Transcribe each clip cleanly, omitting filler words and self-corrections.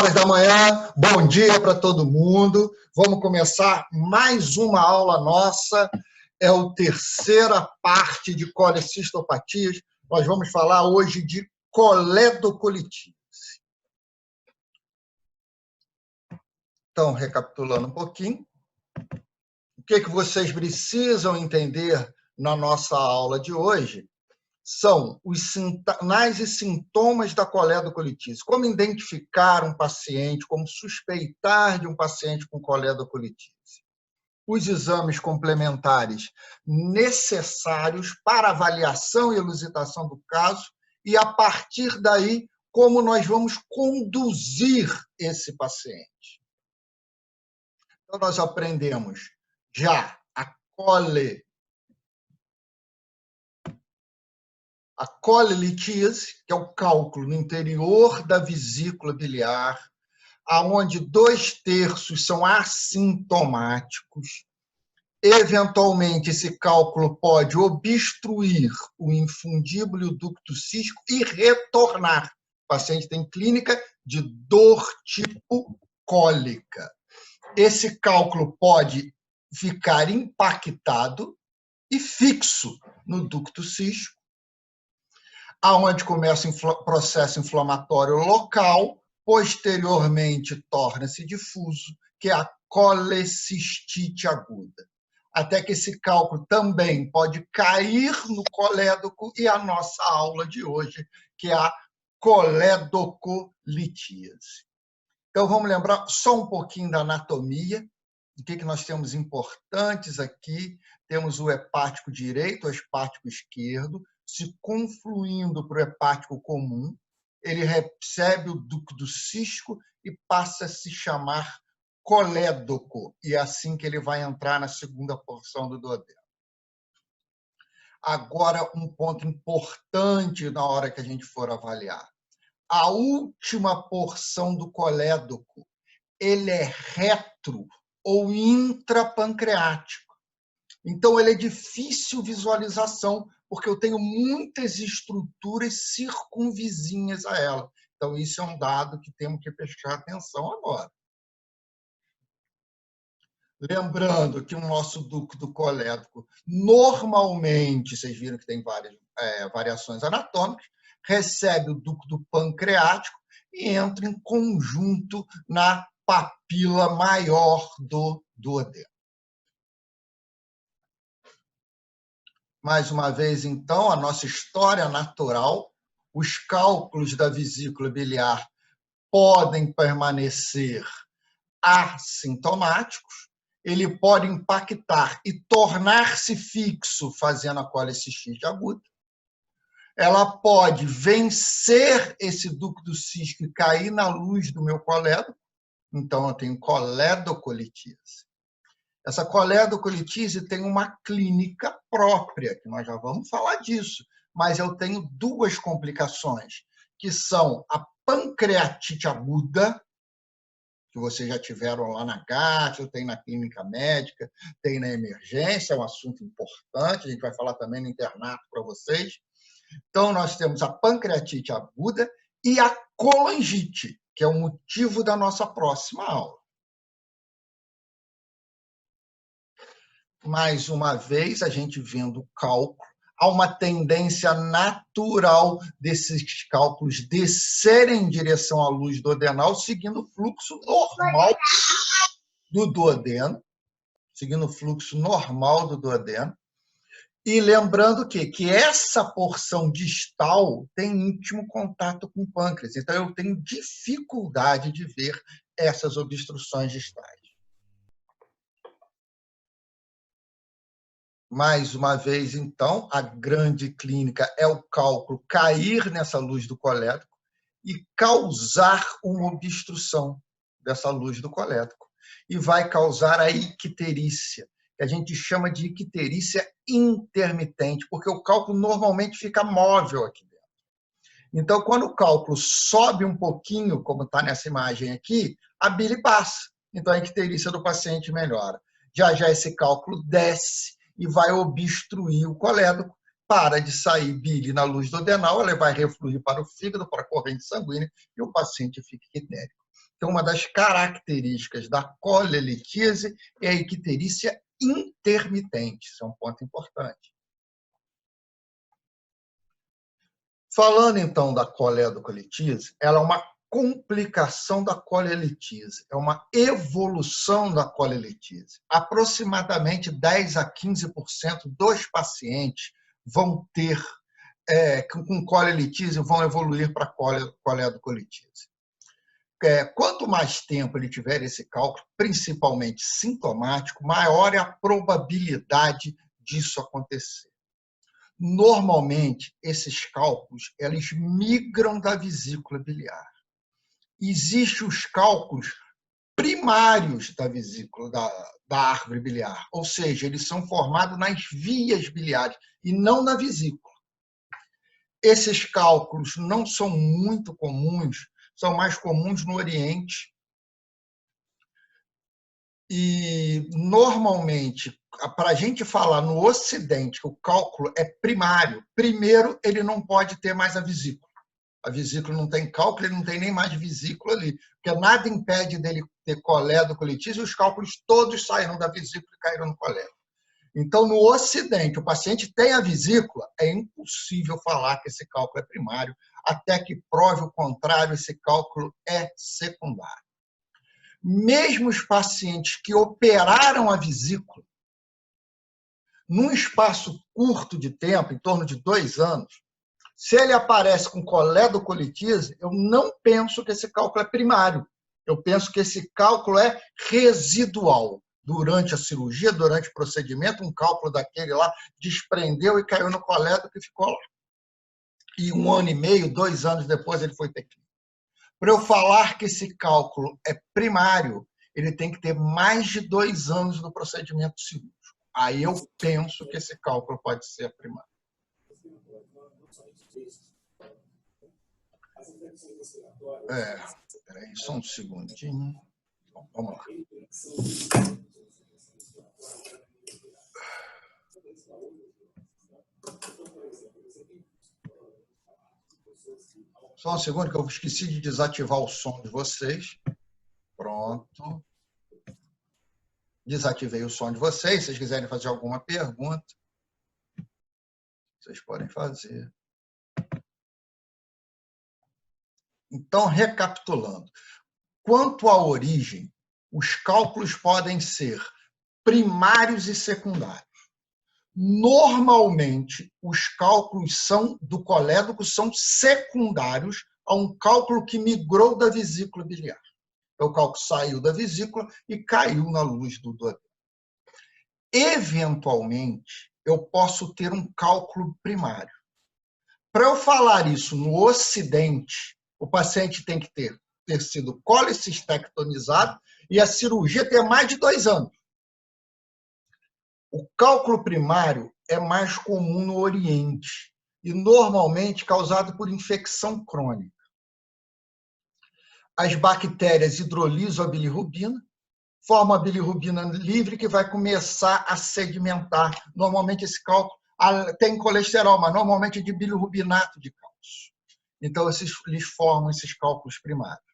horas da manhã, bom dia para todo mundo. Vamos começar mais uma aula nossa. É a terceira parte de colecistopatias. Nós vamos falar hoje de coledocolitise. Então, recapitulando um pouquinho, o que vocês precisam entender na nossa aula de hoje são os sinais e sintomas da coledocolitise. Como identificar um paciente, como suspeitar de um paciente com coledocolitise. Os exames complementares necessários para avaliação e elucidação do caso e, a partir daí, como nós vamos conduzir esse paciente. Então, nós aprendemos já a colelitise, que é o cálculo no interior da vesícula biliar, onde 2/3 são assintomáticos. Eventualmente, esse cálculo pode obstruir o infundíbulo e o ducto cístico e retornar. O paciente tem clínica de dor tipo cólica. Esse cálculo pode ficar impactado e fixo no ducto cístico, aonde começa o processo inflamatório local, posteriormente torna-se difuso, que é a colecistite aguda. Até que esse cálculo também pode cair no colédoco e a nossa aula de hoje, que é a coledocolitise. Então, vamos lembrar só um pouquinho da anatomia, o que nós temos importantes aqui. Temos o hepático direito, o hepático esquerdo, se confluindo para o hepático comum. Ele recebe o ducto cístico e passa a se chamar colédoco, e é assim que ele vai entrar na segunda porção do duodeno. Agora, um ponto importante na hora que a gente for avaliar. A última porção do colédoco, ele é retro ou intrapancreático. Então, ele é difícil visualização, porque eu tenho muitas estruturas circunvizinhas a ela. Então, isso é um dado que temos que prestar atenção agora. Lembrando que o nosso ducto colédoco, normalmente, vocês viram que tem várias variações anatômicas, recebe o ducto pancreático e entra em conjunto na papila maior do duodeno. Mais uma vez, então, a nossa história natural, os cálculos da vesícula biliar podem permanecer assintomáticos, ele pode impactar e tornar-se fixo, fazendo a colecistite aguda. Ela pode vencer esse ducto cístico e cair na luz do meu colédoco, então eu tenho coledocolitise. Essa coledocolitise tem uma clínica própria, que nós já vamos falar disso, mas eu tenho duas complicações, que são a pancreatite aguda, que vocês já tiveram lá na gastro, tem na clínica médica, tem na emergência, é um assunto importante, a gente vai falar também no internato para vocês. Então, nós temos a pancreatite aguda e a colangite, que é o motivo da nossa próxima aula. Mais uma vez, a gente vendo o cálculo, há uma tendência natural desses cálculos descerem em direção à luz duodenal, seguindo o fluxo normal do duodeno, E lembrando que essa porção distal tem íntimo contato com o pâncreas, então eu tenho dificuldade de ver essas obstruções distais. Mais uma vez, então, a grande clínica é o cálculo cair nessa luz do colédoco e causar uma obstrução dessa luz do colédoco. E vai causar a icterícia, que a gente chama de icterícia intermitente, porque o cálculo normalmente fica móvel aqui dentro. Então, quando o cálculo sobe um pouquinho, como está nessa imagem aqui, a bile passa. Então, a icterícia do paciente melhora. Já esse cálculo desce e vai obstruir o colédoco, para de sair bile na luz duodenal, ela vai refluir para o fígado, para a corrente sanguínea, e o paciente fica ictérico. Então, uma das características da colelitíase é a icterícia intermitente. Isso é um ponto importante. Falando, então, da coledocolitíase, ela é uma complicação da colelitíase, é uma evolução da colelitíase. Aproximadamente 10 a 15% dos pacientes vão ter, com colelitíase, vão evoluir para coledocolitíase. Quanto mais tempo ele tiver esse cálculo, principalmente sintomático, maior é a probabilidade disso acontecer. Normalmente, esses cálculos eles migram da vesícula biliar. Existem os cálculos primários da vesícula, da árvore biliar, ou seja, eles são formados nas vias biliares e não na vesícula. Esses cálculos não são muito comuns, são mais comuns no Oriente. E, normalmente, para a gente falar no Ocidente que o cálculo é primário, primeiro, ele não pode ter mais a vesícula. A vesícula não tem cálculo, ele não tem nem mais vesícula ali, porque nada impede dele ter coledocolitíase e os cálculos todos saíram da vesícula e caíram no colédo. Então, no Ocidente, o paciente tem a vesícula, é impossível falar que esse cálculo é primário, até que prove o contrário, esse cálculo é secundário. Mesmo os pacientes que operaram a vesícula, num espaço curto de tempo, em torno de 2 anos, se ele aparece com coledocolitíase, eu não penso que esse cálculo é primário. Eu penso que esse cálculo é residual. Durante a cirurgia, durante o procedimento, um cálculo daquele lá desprendeu e caiu no colédo que ficou lá. E 1 ano e meio, 2 anos depois, ele foi ter clínica. Para eu falar que esse cálculo é primário, ele tem que ter mais de 2 anos do procedimento cirúrgico. Aí eu penso que esse cálculo pode ser primário. Peraí, só um segundinho. Bom, vamos lá. Só um segundo que eu esqueci de desativar o som de vocês. Pronto. Desativei o som de vocês. Se vocês quiserem fazer alguma pergunta, vocês podem fazer. Então, recapitulando. Quanto à origem, os cálculos podem ser primários e secundários. Normalmente, os cálculos do colédoco são secundários a um cálculo que migrou da vesícula biliar. O cálculo saiu da vesícula e caiu na luz do duodeno. Eventualmente, eu posso ter um cálculo primário. Para eu falar isso no Ocidente, o paciente tem que ter sido colecistectomizado e a cirurgia ter mais de 2 anos. O cálculo primário é mais comum no Oriente e normalmente causado por infecção crônica. As bactérias hidrolisam a bilirrubina, formam a bilirrubina livre que vai começar a sedimentar. Normalmente esse cálculo tem colesterol, mas normalmente é de bilirrubinato de cálcio. Então, eles formam esses cálculos primários.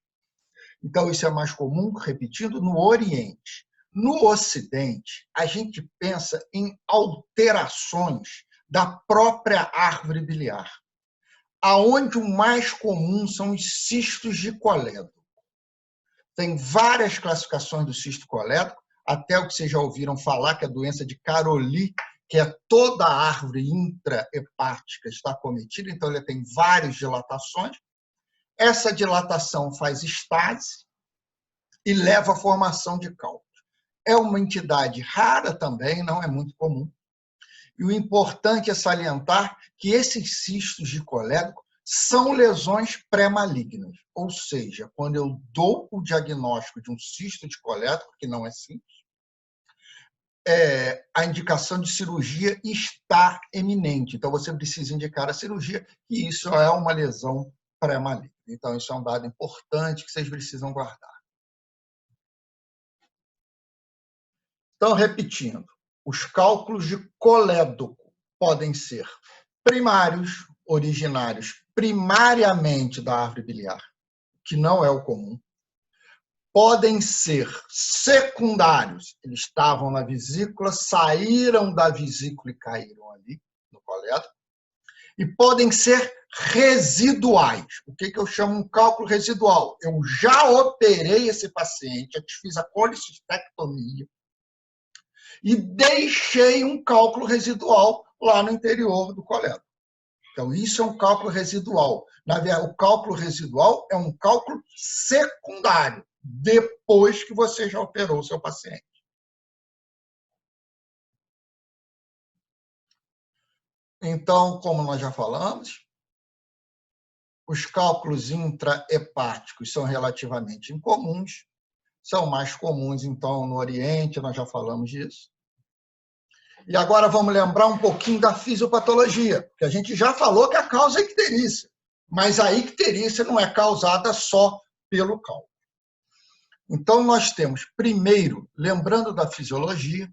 Então, isso é mais comum, repetindo, no Oriente. No Ocidente, a gente pensa em alterações da própria árvore biliar, aonde o mais comum são os cistos de colédoco. Tem várias classificações do cisto colédoco, até o que vocês já ouviram falar, que é a doença de Caroli, que é toda a árvore intrahepática está cometida, então ele tem várias dilatações. Essa dilatação faz estase e leva à formação de cálculo. É uma entidade rara também, não é muito comum. E o importante é salientar que esses cistos de colédoco são lesões pré-malignas, ou seja, quando eu dou o diagnóstico de um cisto de colédoco, que não é simples, a indicação de cirurgia está eminente. Então, você precisa indicar a cirurgia, e isso é uma lesão pré-maligna. Então, isso é um dado importante que vocês precisam guardar. Então, repetindo, os cálculos de colédoco podem ser primários, originários primariamente da árvore biliar, que não é o comum, podem ser secundários, eles estavam na vesícula, saíram da vesícula e caíram ali no colédoco, e podem ser residuais. O que eu chamo um cálculo residual? Eu já operei esse paciente, já fiz a colicistectomia e deixei um cálculo residual lá no interior do colédoco. Então, isso é um cálculo residual. Na verdade, o cálculo residual é um cálculo secundário, depois que você já operou o seu paciente. Então, como nós já falamos, os cálculos intrahepáticos são relativamente incomuns, são mais comuns, então, no Oriente, nós já falamos disso. E agora vamos lembrar um pouquinho da fisiopatologia, porque a gente já falou que a causa é a icterícia, mas a icterícia não é causada só pelo cálculo. Então, nós temos, primeiro, lembrando da fisiologia,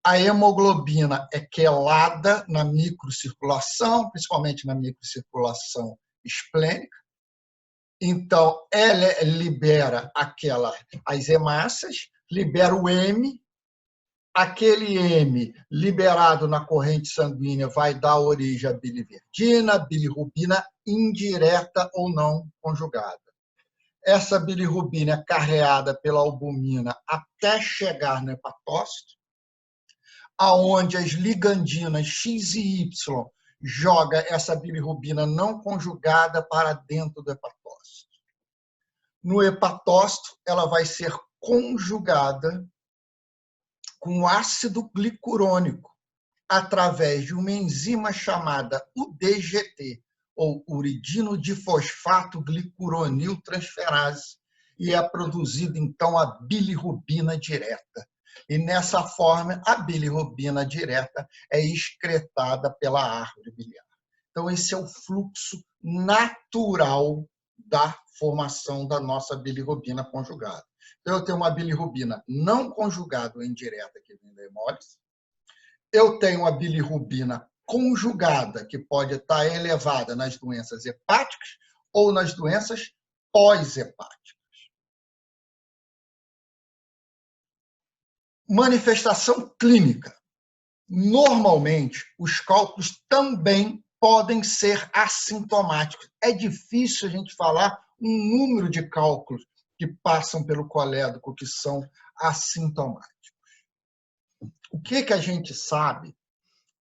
a hemoglobina é quelada na microcirculação, principalmente na microcirculação esplênica. Então, ela libera as hemácias, libera o M, aquele M liberado na corrente sanguínea vai dar origem à biliverdina, bilirrubina indireta ou não conjugada. Essa bilirrubina é carreada pela albumina até chegar no hepatócito, aonde as ligandinas X e Y joga essa bilirrubina não conjugada para dentro do hepatócito. No hepatócito, ela vai ser conjugada com ácido glicurônico através de uma enzima chamada UDGT, ou uridino difosfato glicuronil transferase, e é produzida, então, a bilirrubina direta. E, nessa forma, a bilirrubina direta é excretada pela árvore biliar. Então, esse é o fluxo natural da formação da nossa bilirrubina conjugada. Então, eu tenho uma bilirrubina não conjugada ou indireta, que vem da hemólise. Eu tenho uma bilirrubina conjugada, que pode estar elevada nas doenças hepáticas ou nas doenças pós-hepáticas. Manifestação clínica. Normalmente, os cálculos também podem ser assintomáticos. É difícil a gente falar um número de cálculos que passam pelo colédoco que são assintomáticos. O que a gente sabe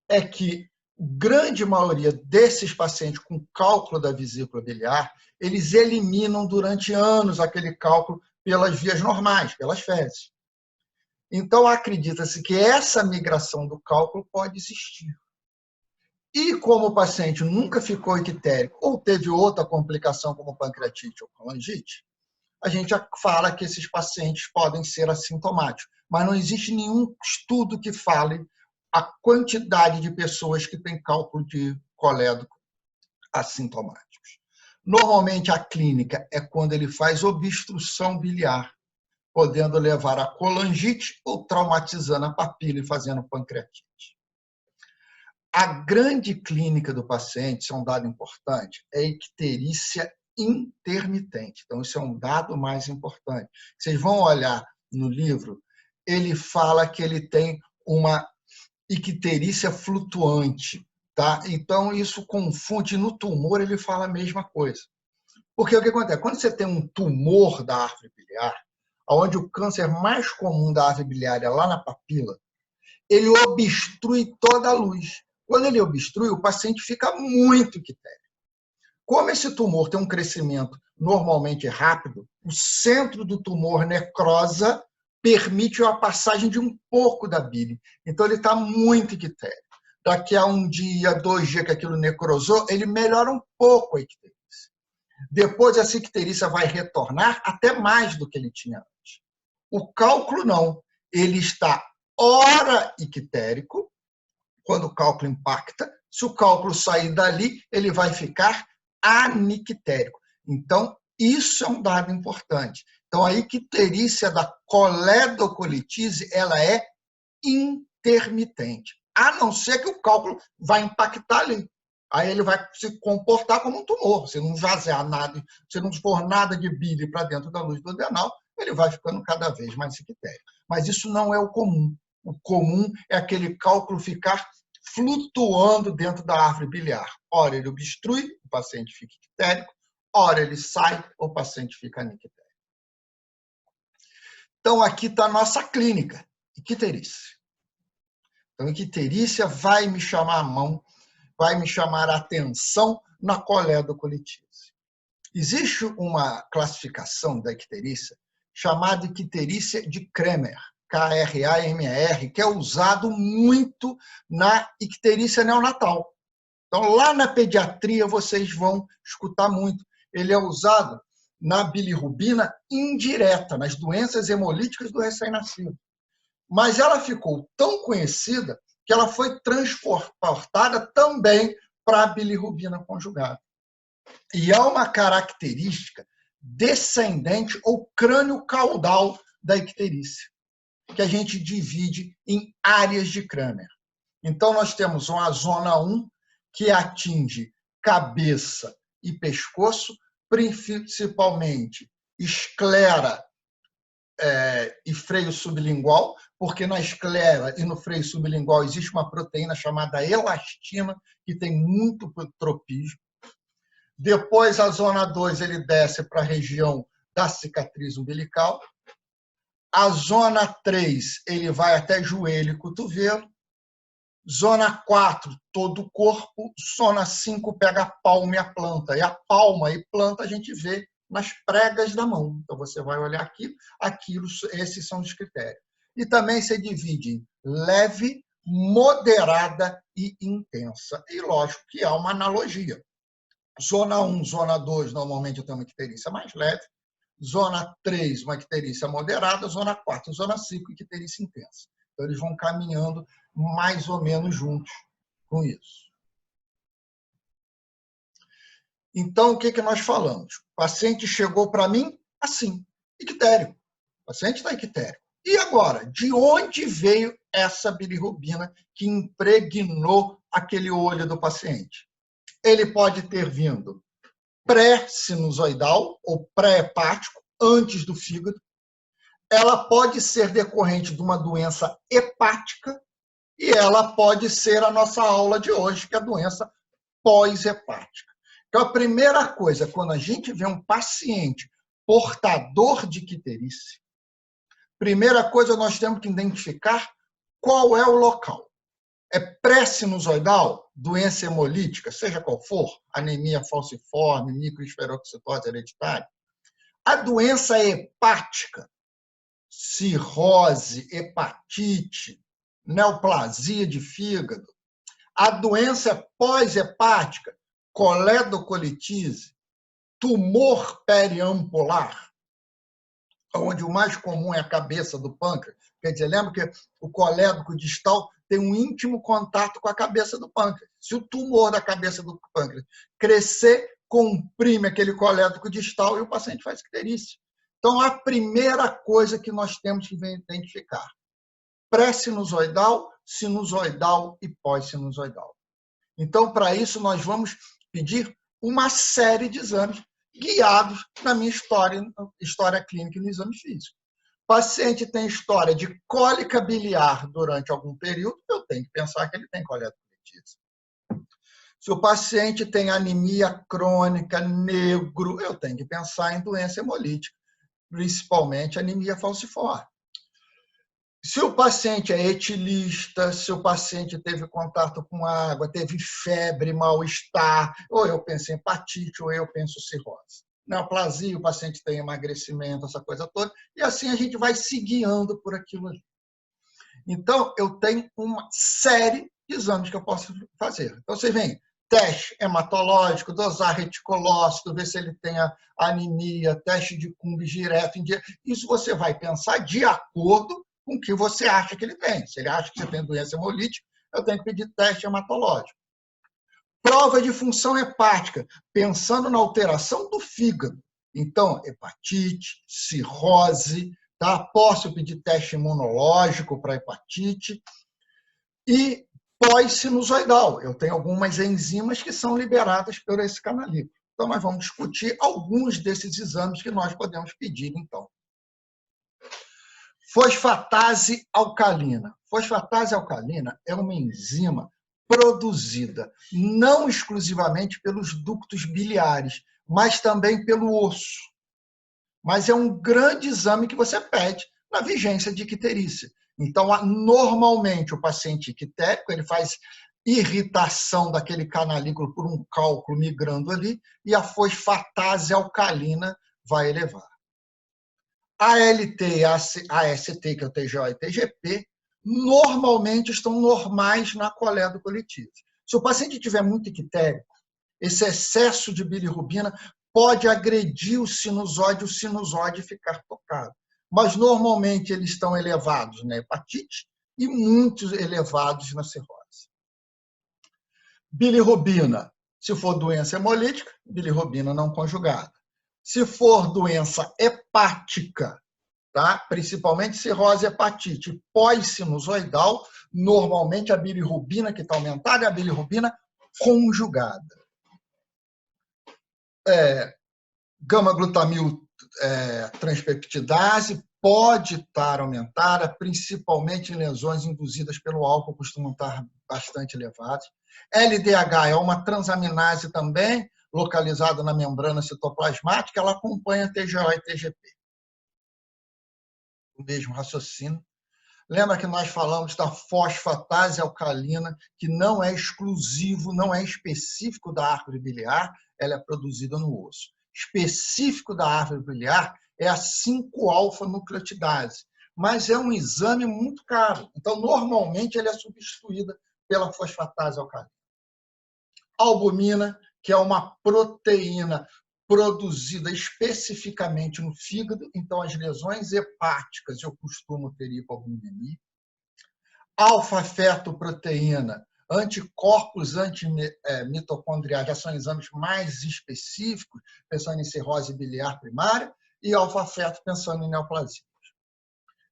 é que a grande maioria desses pacientes com cálculo da vesícula biliar, eles eliminam durante anos aquele cálculo pelas vias normais, pelas fezes. Então, acredita-se que essa migração do cálculo pode existir. E como o paciente nunca ficou ictérico ou teve outra complicação como pancreatite ou colangite, a gente fala que esses pacientes podem ser assintomáticos, mas não existe nenhum estudo que fale a quantidade de pessoas que têm cálculo de colédoco assintomáticos. Normalmente, a clínica é quando ele faz obstrução biliar, podendo levar a colangite ou traumatizando a papila e fazendo pancreatite. A grande clínica do paciente, isso é um dado importante, é a icterícia intermitente. Então, isso é um dado mais importante. Vocês vão olhar no livro, ele fala que ele tem uma icterícia flutuante, tá? Então, isso confunde. No tumor, ele fala a mesma coisa. Porque o que acontece? Quando você tem um tumor da árvore biliar, onde o câncer mais comum da árvore biliar é lá na papila, ele obstrui toda a luz. Quando ele obstrui, o paciente fica muito ictérico. Como esse tumor tem um crescimento normalmente rápido, o centro do tumor necrosa permite a passagem de um pouco da bile. Então, ele está muito ictérico. Daqui a 1 dia, 2 dias que aquilo necrosou, ele melhora um pouco a icterícia. Depois, essa icterícia vai retornar até mais do que ele tinha antes. O cálculo não. Ele está ora ictérico, quando o cálculo impacta. Se o cálculo sair dali, ele vai ficar anictérico. Então, isso é um dado importante. Então, a icterícia da coledocolitise, ela é intermitente, a não ser que o cálculo vai impactar ali. Aí ele vai se comportar como um tumor. Se não jazear nada, se não for nada de bile para dentro da luz do adenal, ele vai ficando cada vez mais ictérico. Mas isso não é o comum. O comum é aquele cálculo ficar flutuando dentro da árvore biliar. Ora ele obstrui, o paciente fica ictérico, ora ele sai, o paciente fica anictérico. Então, aqui está a nossa clínica, icterícia. Então, icterícia vai me chamar a mão, vai me chamar a atenção na coledocolitise. Existe uma classificação da icterícia chamada icterícia de Kramer, K-R-A-M-E-R, que é usado muito na icterícia neonatal. Então, lá na pediatria, vocês vão escutar muito. Ele é usado na bilirrubina indireta, nas doenças hemolíticas do recém-nascido. Mas ela ficou tão conhecida que ela foi transportada também para a bilirrubina conjugada. E há uma característica descendente ou crânio-caudal da icterícia, que a gente divide em áreas de Kramer. Então, nós temos uma zona 1, que atinge cabeça e pescoço, principalmente esclera e freio sublingual, porque na esclera e no freio sublingual existe uma proteína chamada elastina, que tem muito tropismo. Depois, a zona 2, ele desce para a região da cicatriz umbilical. A zona 3, ele vai até joelho e cotovelo. Zona 4, todo o corpo. Zona 5, pega a palma e a planta. E a palma e planta a gente vê nas pregas da mão. Então, você vai olhar aquilo, esses são os critérios. E também se divide em leve, moderada e intensa. E, lógico, que há uma analogia. Zona 1, zona 2, normalmente eu tenho uma icterícia mais leve. Zona 3, uma icterícia moderada. Zona 4, zona 5, icterícia intensa. Então, eles vão caminhando mais ou menos juntos com isso. Então, o que nós falamos? O paciente chegou para mim assim, ictérico. O paciente está ictérico. E agora, de onde veio essa bilirrubina que impregnou aquele olho do paciente? Ele pode ter vindo pré-sinusoidal ou pré-hepático, antes do fígado. Ela pode ser decorrente de uma doença hepática e ela pode ser a nossa aula de hoje, que é a doença pós-hepática. Então, a primeira coisa, quando a gente vê um paciente portador de icterícia, primeira coisa, nós temos que identificar qual é o local. É pré-sinusoidal, doença hemolítica, seja qual for, anemia falciforme, microesferocitose hereditária. A doença hepática, cirrose, hepatite, neoplasia de fígado. A doença pós-hepática, coledocolitise, tumor periampular, onde o mais comum é a cabeça do pâncreas. Quer dizer, lembra que o colédoco distal tem um íntimo contato com a cabeça do pâncreas. Se o tumor da cabeça do pâncreas crescer, comprime aquele colédoco distal e o paciente faz icterícia. Então, a primeira coisa que nós temos que identificar: pré-sinusoidal, sinusoidal e pós-sinusoidal. Então, para isso, nós vamos pedir uma série de exames guiados na minha história clínica e no exame físico. O paciente tem história de cólica biliar durante algum período, eu tenho que pensar que ele tem coledocolitise. Se o paciente tem anemia crônica, negro, eu tenho que pensar em doença hemolítica, principalmente anemia falciforme. Se o paciente é etilista, se o paciente teve contato com água, teve febre, mal-estar, ou eu penso em hepatite, ou eu penso em cirrose. Neoplasia, o paciente tem emagrecimento, essa coisa toda, e assim a gente vai se guiando por aquilo ali. Então, eu tenho uma série de exames que eu posso fazer. Então, você vem, teste hematológico, dosar reticulócito, ver se ele tem anemia, teste de Cumbres direto, indireto. Isso você vai pensar de acordo com o que você acha que ele tem. Se ele acha que você tem doença hemolítica, eu tenho que pedir teste hematológico. Prova de função hepática, pensando na alteração do fígado. Então, hepatite, cirrose, tá? Posso pedir teste imunológico para hepatite. E pós-sinusoidal, eu tenho algumas enzimas que são liberadas por esse canalículo. Então, nós vamos discutir alguns desses exames que nós podemos pedir, então. Fosfatase alcalina. Fosfatase alcalina é uma enzima produzida não exclusivamente pelos ductos biliares, mas também pelo osso. Mas é um grande exame que você pede na vigência de icterícia. Então, normalmente, o paciente ictérico ele faz irritação daquele canalículo por um cálculo migrando ali e a fosfatase alcalina vai elevar. A ALT e a AST, que é o TGO e TGP, normalmente estão normais na coledocolitíase. Se o paciente tiver muito ictérico, esse excesso de bilirrubina pode agredir o sinusóide ficar tocado. Mas, normalmente, eles estão elevados na hepatite e muitos elevados na cirrose. Bilirrubina, se for doença hemolítica, bilirrubina não conjugada. Se for doença hepática, tá? Principalmente cirrose hepatite pós-sinusoidal, normalmente a bilirrubina que está aumentada é a bilirrubina conjugada. Gama-glutamil transpeptidase pode estar aumentada, principalmente em lesões induzidas pelo álcool, costumam estar bastante elevadas. LDH é uma transaminase também, localizada na membrana citoplasmática, ela acompanha TGO e TGP. O mesmo raciocínio. Lembra que nós falamos da fosfatase alcalina, que não é exclusivo, não é específico da árvore biliar, ela é produzida no osso. Específico da árvore biliar é a 5-alfa-nucleotidase, mas é um exame muito caro. Então, normalmente, ele é substituída pela fosfatase alcalina. Albumina, que é uma proteína produzida especificamente no fígado, então as lesões hepáticas eu costumo ter hipoalbuminemia. Alfa-fetoproteína, anticorpos antimitocondriais, já são exames mais específicos, pensando em cirrose biliar primária, e alfa-feto pensando em neoplasia.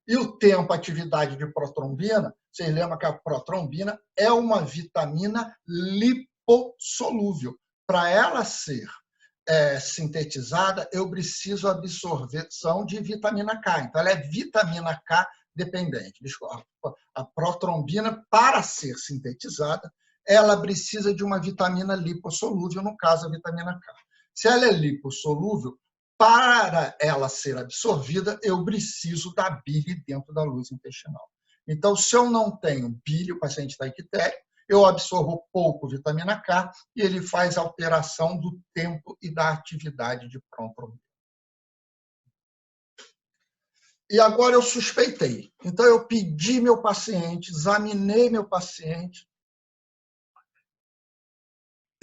E o tempo, atividade de protrombina, vocês lembram que a protrombina é uma vitamina lipossolúvel. Para ela ser sintetizada, eu preciso absorção de vitamina K. Então, ela é vitamina K dependente. A protrombina, para ser sintetizada, ela precisa de uma vitamina lipossolúvel, no caso, a vitamina K. Se ela é lipossolúvel, para ela ser absorvida, eu preciso da bile dentro da luz intestinal. Então, se eu não tenho bile, o paciente está ictérico, eu absorvo pouco vitamina K e ele faz alteração do tempo e da atividade de protrombina. E agora eu suspeitei. Então, eu pedi meu paciente, examinei meu paciente,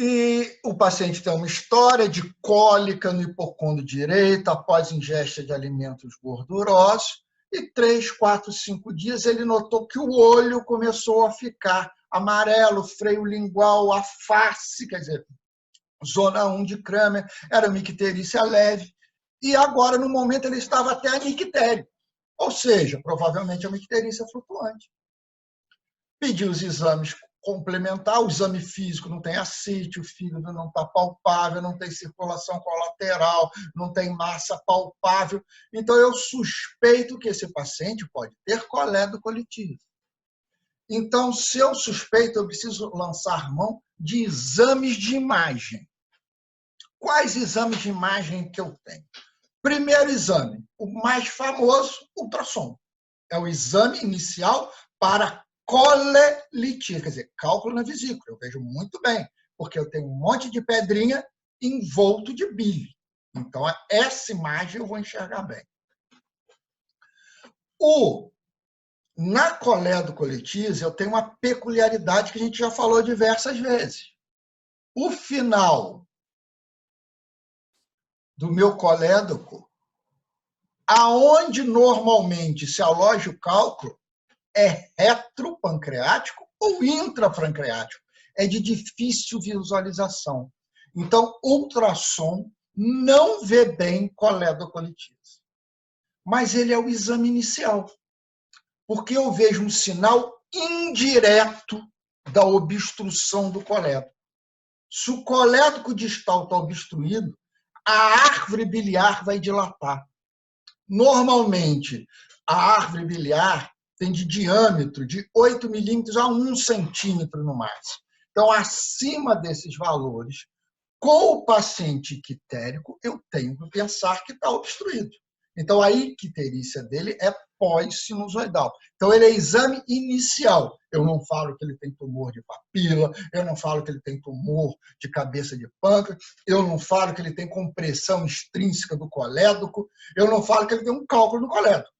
e o paciente tem uma história de cólica no hipocôndrio direito após ingesta de alimentos gordurosos, e 3, 4, 5 dias ele notou que o olho começou a ficar amarelo, freio lingual, a face, quer dizer, zona 1 de Kramer, era uma icterícia leve, e agora, no momento, ele estava até anictérico, ou seja, provavelmente é uma icterícia flutuante. Pedi os exames complementar, o exame físico não tem ascite, o fígado não está palpável, não tem circulação colateral, não tem massa palpável. Então, eu suspeito que esse paciente pode ter coledocolitíase. Então, se eu suspeito, eu preciso lançar mão de exames de imagem. Quais exames de imagem que eu tenho? Primeiro exame, o mais famoso, ultrassom. É o exame inicial para colelitíase, quer dizer, cálculo na vesícula. Eu vejo muito bem, porque eu tenho um monte de pedrinha envolto de bile. Então, essa imagem eu vou enxergar bem. Na coledocolitíase, eu tenho uma peculiaridade que a gente já falou diversas vezes. O final do meu colédoco, aonde normalmente se aloja o cálculo, é retropancreático ou intrapancreático. É de difícil visualização. Então, ultrassom não vê bem coledocolitíase. Mas ele é o exame inicial, porque eu vejo um sinal indireto da obstrução do colédoco. Se o colédoco distal está obstruído, a árvore biliar vai dilatar. Normalmente, a árvore biliar tem de diâmetro de 8 milímetros a 1 centímetro no máximo. Então, acima desses valores, com o paciente ictérico, eu tenho que pensar que está obstruído. Então, a icterícia dele é pós-sinusoidal. Então, ele é exame inicial. Eu não falo que ele tem tumor de papila, eu não falo que ele tem tumor de cabeça de pâncreas, eu não falo que ele tem compressão extrínseca do colédoco, eu não falo que ele tem um cálculo no colédoco.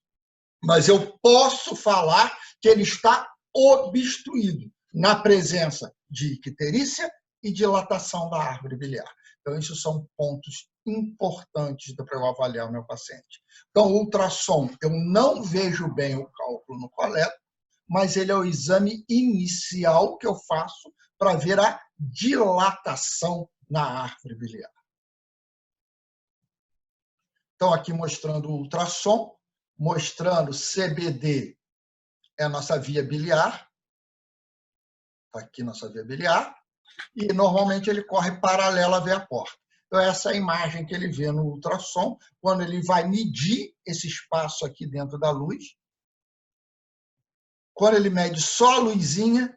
Mas eu posso falar que ele está obstruído na presença de icterícia e dilatação da árvore biliar. Então, esses são pontos importantes para eu avaliar o meu paciente. Então, o ultrassom, eu não vejo bem o cálculo no colédoco, mas ele é o exame inicial que eu faço para ver a dilatação na árvore biliar. Então, aqui mostrando o ultrassom, mostrando CBD é a nossa via biliar, está aqui nossa via biliar, e normalmente ele corre paralelo à veia porta. Então, essa é a imagem que ele vê no ultrassom, quando ele vai medir esse espaço aqui dentro da luz. Quando ele mede só a luzinha,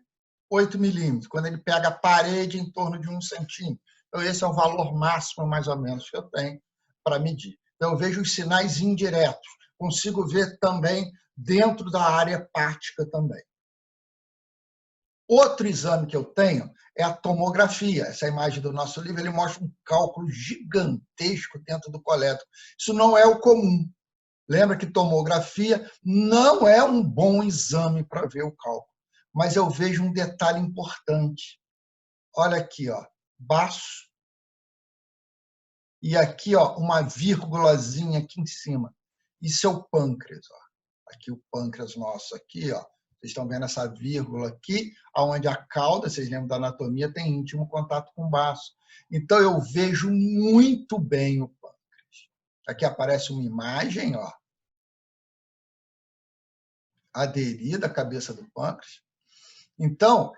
8 milímetros. Quando ele pega a parede, em torno de 1 centímetro. Então, esse é o valor máximo, mais ou menos, que eu tenho para medir. Então, eu vejo os sinais indiretos. Consigo ver também dentro da área hepática também. Outro exame que eu tenho é a tomografia. Essa imagem do nosso livro, ele mostra um cálculo gigantesco dentro do colédoco. Isso não é o comum. Lembra que tomografia não é um bom exame para ver o cálculo. Mas eu vejo um detalhe importante. Olha aqui, ó, baço. E aqui, ó, uma vírgulazinha aqui em cima. Isso é o pâncreas. Ó. Aqui o pâncreas nosso, aqui, ó. Vocês estão vendo essa vírgula aqui, onde a cauda, vocês lembram da anatomia, tem íntimo contato com o baço. Então, eu vejo muito bem o pâncreas. Aqui aparece uma imagem, ó, aderida à cabeça do pâncreas. Então,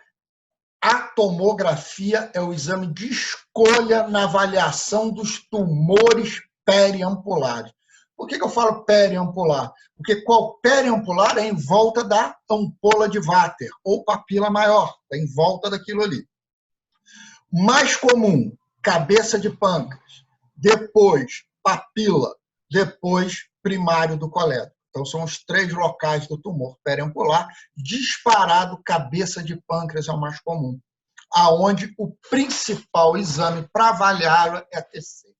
a tomografia é o exame de escolha na avaliação dos tumores periampulares. Por que eu falo periampular? Porque periampular é em volta da ampola de Vater, ou papila maior, é em volta daquilo ali. Mais comum, cabeça de pâncreas, depois papila, depois primário do colédoco. Então, são os 3 locais do tumor periampular. Disparado, cabeça de pâncreas é o mais comum, aonde o principal exame para avaliá-lo é TC.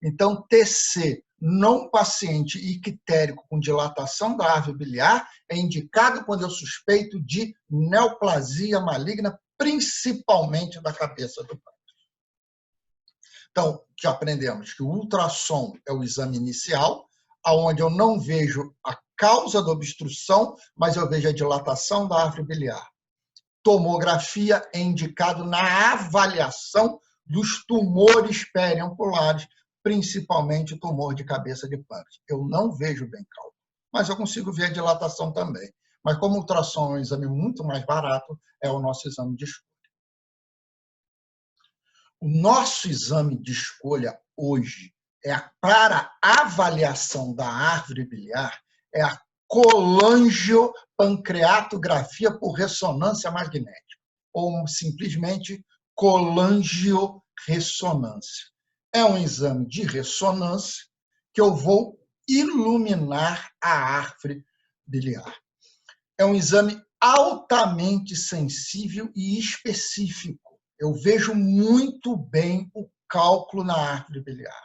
Então, TC num paciente ictérico com dilatação da árvore biliar é indicado quando eu suspeito de neoplasia maligna, principalmente da cabeça do pâncreas. Então, já aprendemos que o ultrassom é o exame inicial, onde eu não vejo a causa da obstrução, mas eu vejo a dilatação da árvore biliar. Tomografia é indicado na avaliação dos tumores periampulares, principalmente tumor de cabeça de pâncreas. Eu não vejo bem cálculo, mas eu consigo ver a dilatação também. Mas como o ultrassom é um exame muito mais barato, é o nosso exame de escolha. O nosso exame de escolha hoje para avaliação da árvore biliar é a colangiopancreatografia por ressonância magnética, ou simplesmente colangiorressonância. É um exame de ressonância que eu vou iluminar a árvore biliar. É um exame altamente sensível e específico. Eu vejo muito bem o cálculo na árvore biliar.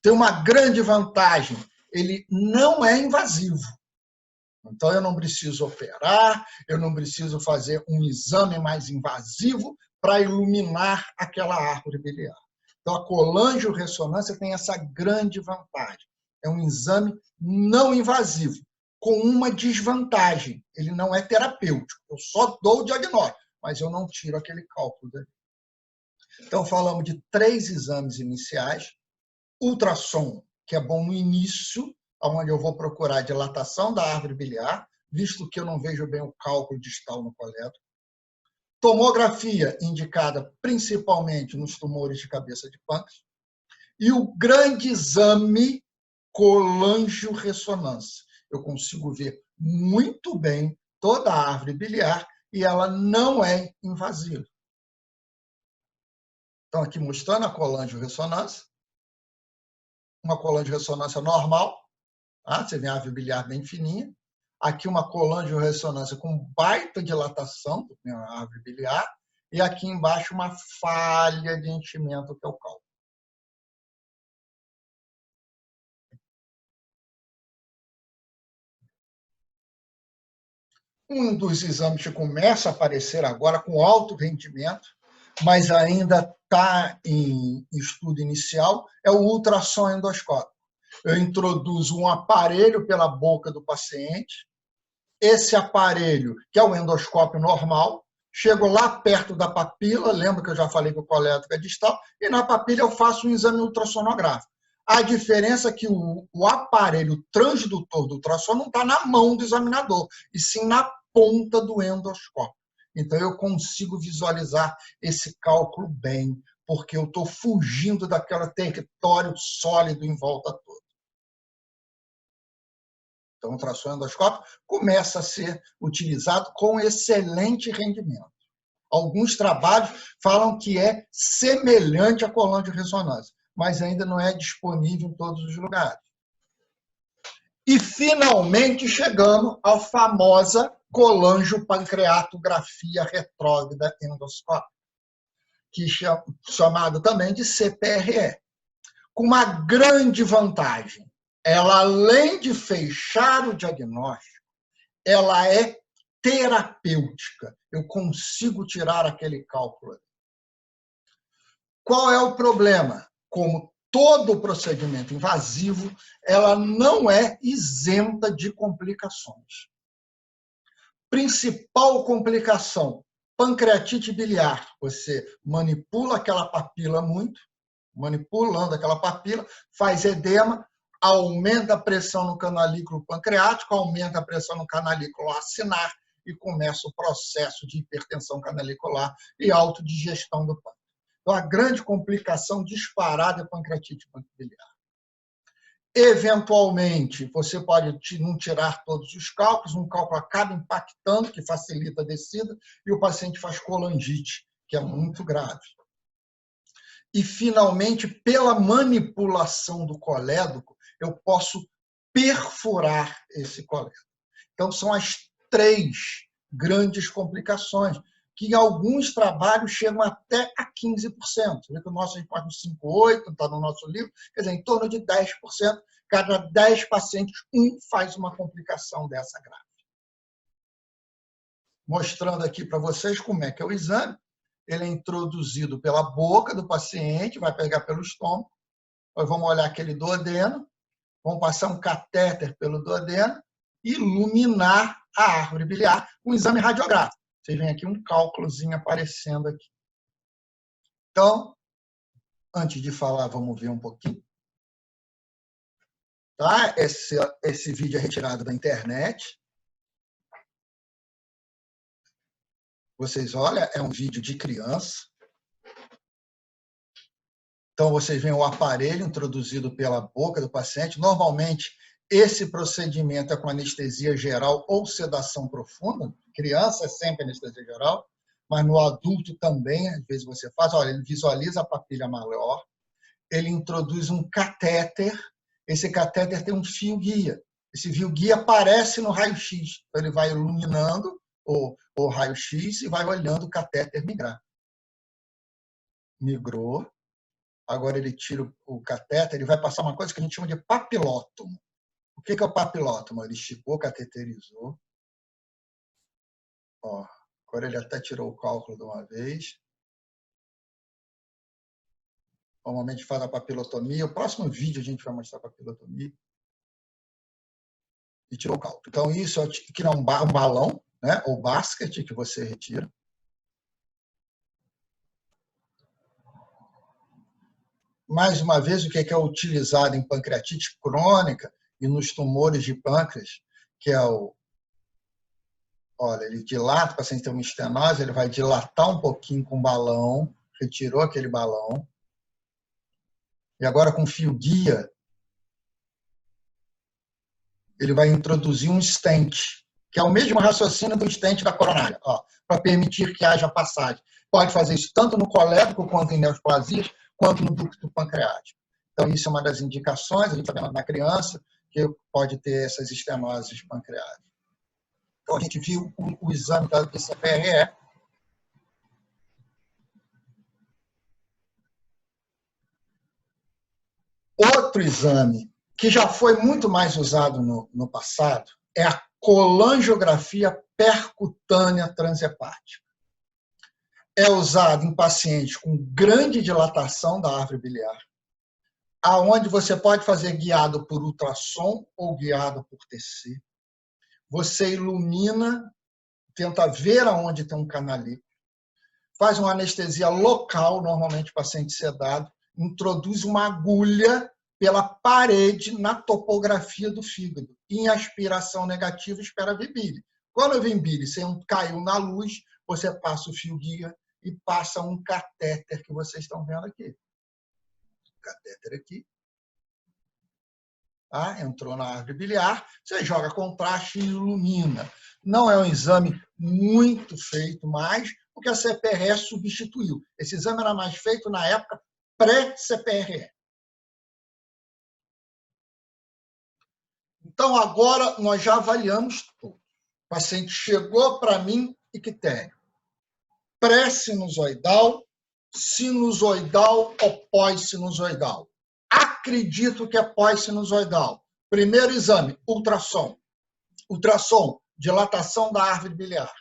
Tem uma grande vantagem, ele não é invasivo. Então, eu não preciso operar, eu não preciso fazer um exame mais invasivo para iluminar aquela árvore biliar. Então, a colangiorressonância tem essa grande vantagem. É um exame não invasivo, com uma desvantagem. Ele não é terapêutico. Eu só dou o diagnóstico, mas eu não tiro aquele cálculo dali. Então, falamos de 3 exames iniciais. Ultrassom, que é bom no início, onde eu vou procurar a dilatação da árvore biliar, visto que eu não vejo bem o cálculo distal no colédoco. Tomografia, indicada principalmente nos tumores de cabeça de pâncreas. E o grande exame colangiorressonância. Eu consigo ver muito bem toda a árvore biliar e ela não é invasiva. Então, aqui mostrando a colangiorressonância, uma colangiorressonância normal, tá? Você vê a árvore biliar bem fininha. Aqui uma colangiorressonância com baita dilatação, a árvore biliar, e aqui embaixo uma falha de enchimento, que é o cálculo. Um dos exames que começa a aparecer agora com alto rendimento, mas ainda está em estudo inicial, é o ultrassom endoscópico. Eu introduzo um aparelho pela boca do paciente, esse aparelho, que é o endoscópio normal, chego lá perto da papila, lembra que eu já falei que o colétrico é distal, e na papila eu faço um exame ultrassonográfico. A diferença é que o aparelho transdutor do ultrassom não está na mão do examinador, e sim na ponta do endoscópio. Então, eu consigo visualizar esse cálculo bem, porque eu estou fugindo daquele território sólido em volta toda. Então, o ultrassom endoscópico começa a ser utilizado com excelente rendimento. Alguns trabalhos falam que é semelhante à colangiorressonância, mas ainda não é disponível em todos os lugares. E, finalmente, chegamos à famosa colangiopancreatografia retrógrada endoscópica, que é chamado também de CPRE, com uma grande vantagem. Ela, além de fechar o diagnóstico, ela é terapêutica. Eu consigo tirar aquele cálculo. Qual é o problema? Como todo procedimento invasivo, ela não é isenta de complicações. Principal complicação, pancreatite biliar. Você manipula aquela papila muito, manipulando aquela papila, faz edema, aumenta a pressão no canalículo pancreático, aumenta a pressão no canalículo acinar e começa o processo de hipertensão canalicular e autodigestão do pâncreas. Então, a grande complicação disparada é a pancreatite biliar. Eventualmente, você pode não tirar todos os cálculos, um cálculo acaba impactando, que facilita a descida, e o paciente faz colangite, que é muito grave. E, finalmente, pela manipulação do colédoco, eu posso perfurar esse colédoco. Então, são as 3 grandes complicações, que em alguns trabalhos chegam até a 15%. O nosso a gente pode 5,8%, está no nosso livro, quer dizer, em torno de 10%. Cada 10 pacientes, um faz uma complicação dessa grave. Mostrando aqui para vocês como é que é o exame. Ele é introduzido pela boca do paciente, vai pegar pelo estômago. Nós vamos olhar aquele duodeno, vamos passar um catéter pelo duodeno e iluminar a árvore biliar com um exame radiográfico. Vocês veem aqui um cálculozinho aparecendo aqui. Então, antes de falar, vamos ver um pouquinho. Tá? Esse vídeo é retirado da internet. Vocês olham, é um vídeo de criança. Então, vocês veem o aparelho introduzido pela boca do paciente. Normalmente, esse procedimento é com anestesia geral ou sedação profunda. Criança é sempre anestesia geral, mas no adulto também, às vezes você faz. Olha, ele visualiza a papilha maior, ele introduz um catéter. Esse catéter tem um fio-guia. Esse fio-guia aparece no raio-x. Então, ele vai iluminando o raio-x e vai olhando o catéter migrar. Migrou. Agora ele tira o catéter, ele vai passar uma coisa que a gente chama de papilótomo. O que é o papilótomo? Ele esticou, cateterizou. Ó, agora ele até tirou o cálculo de uma vez. Normalmente faz a papilotomia. O próximo vídeo a gente vai mostrar a papilotomia. E tirou o cálculo. Então, isso é que é um balão, né? Ou basket que você retira. Mais uma vez, o que é utilizado em pancreatite crônica e nos tumores de pâncreas, que é o... Olha, ele dilata, o paciente tem uma estenose, ele vai dilatar um pouquinho com o balão, retirou aquele balão. E agora, com fio guia, ele vai introduzir um stent, que é o mesmo raciocínio do stent da coronária, para permitir que haja passagem. Pode fazer isso tanto no colédoco, quanto em neoplasias, quanto no ducto pancreático. Então, isso é uma das indicações, a gente está vendo na criança, que pode ter essas estenoses pancreáticas. Então, a gente viu o exame da CPRE. Outro exame que já foi muito mais usado no passado é a colangiografia percutânea transhepática. É usado em pacientes com grande dilatação da árvore biliar, aonde você pode fazer guiado por ultrassom ou guiado por TC. Você ilumina, tenta ver aonde tem um canalículo, faz uma anestesia local, normalmente paciente sedado, introduz uma agulha pela parede na topografia do fígado. Em aspiração negativa, espera vir bile. Quando vem bile, você caiu na luz, você passa o fio guia e passa um catéter que vocês estão vendo aqui. O catéter aqui. Entrou na árvore biliar, você joga contraste e ilumina. Não é um exame muito feito mais, porque a CPRE substituiu. Esse exame era mais feito na época pré-CPRE. Então, agora nós já avaliamos tudo. O paciente chegou para mim e que tem pré-sinusoidal, sinusoidal ou pós-sinusoidal. Acredito que é pós-sinusoidal. Primeiro exame, ultrassom. Ultrassom, dilatação da árvore biliar.